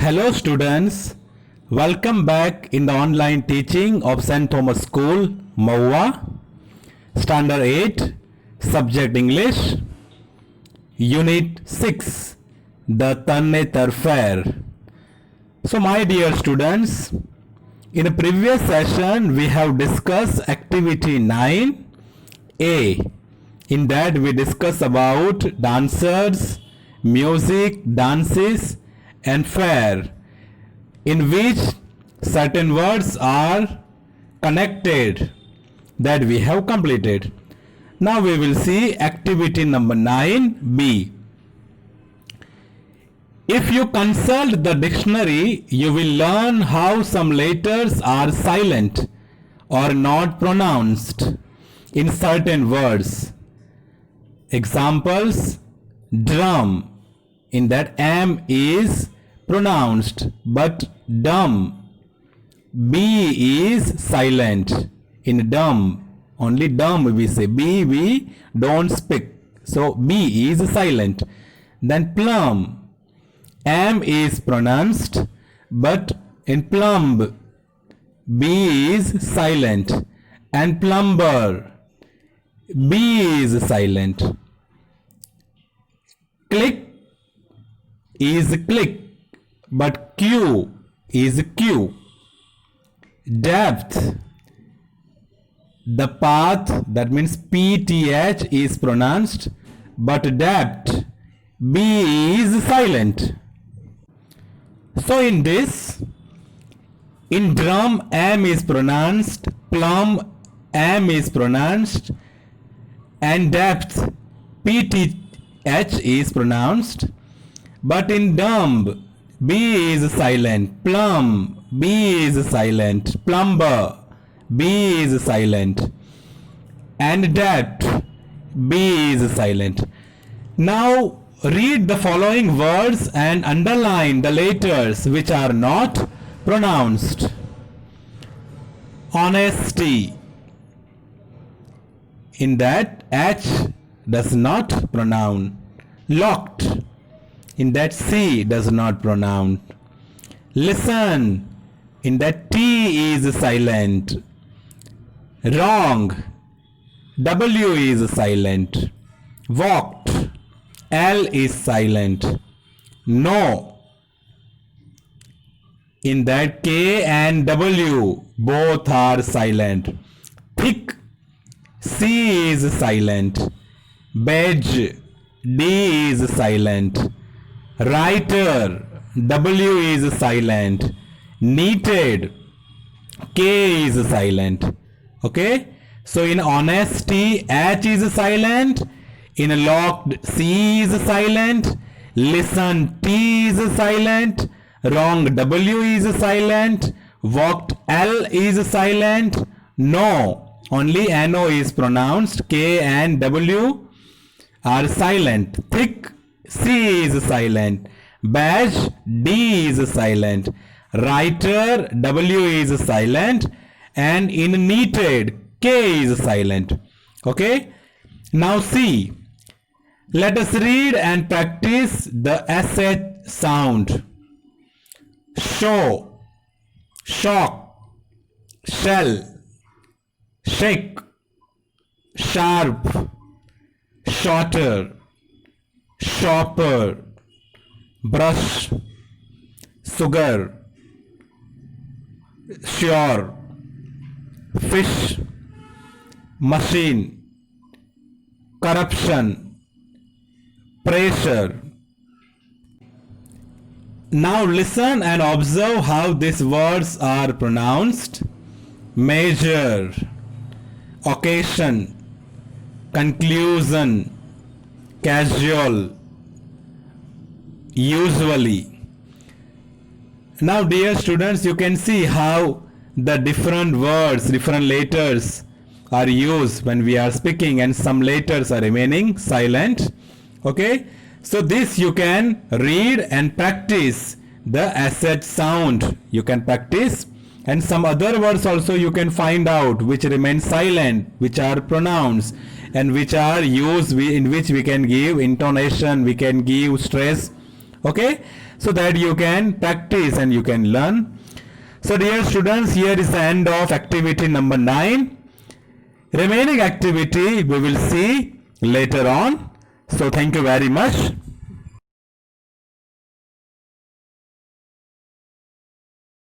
Hello students, welcome back in the online teaching of St. Thomas School, Maua, Standard 8, Subject English, Unit 6, The Tannetar Fair. So my dear students, in the previous session we have discussed activity 9A. In that we discussed about dancers, music, dances and fair, in which certain words are connected, that we have completed. Now we will see activity number 9B. If you consult the dictionary, you will learn how some letters are silent or not pronounced in certain words. Examples: drum. In that M is pronounced but dumb. B is silent. In dumb, only dumb we say. B we don't speak. So B is silent. Then plum. M is pronounced but in plumb, B is silent. And plumber, B is silent. Click is click, but Q is Q. Depth, the path, that means PTH is pronounced, but depth, B is silent. So in this, in drum M is pronounced, plum M is pronounced, and depth PTH is pronounced. But in dumb, B is silent. Plum, B is silent. Plumber, B is silent. And depth, B is silent. Now read the following words and underline the letters which are not pronounced. Honesty. In that H does not pronounce. Locked. In that C does not pronounce. Listen. In that T is silent. Wrong. W is silent. Walked. L is silent. No. In that K and W both are silent. Thick. C is silent. Badge. D is silent. Writer, W is silent. Neated, K is silent. Okay, so in honesty, H is silent. In locked, C is silent. Listen, T is silent. Wrong, W is silent. Walked, L is silent. No, only NO is pronounced. K and W are silent. Thick, C is silent. Badge, D is silent. Writer, W is silent. And in neated, K is silent. Okay. Now see. Let us read and practice the SH sound. Show, shock, shell, shake, sharp, shorter, shopper, brush, sugar, sure, fish, machine, corruption, pressure. Now listen and observe how these words are pronounced. Measure, occasion, conclusion, casual, usually. Now dear students, you can see how the different words, different letters are used when we are speaking, and some letters are remaining silent. Okay, so this you can read and practice the SH sound. You can practice, and some other words also you can find out which remain silent, which are pronounced, and which are used in which we can give intonation, we can give stress Okay, so that you can practice and you can learn. So dear students, here is the end of activity number 9. Remaining activity we will see later on. So thank you very much.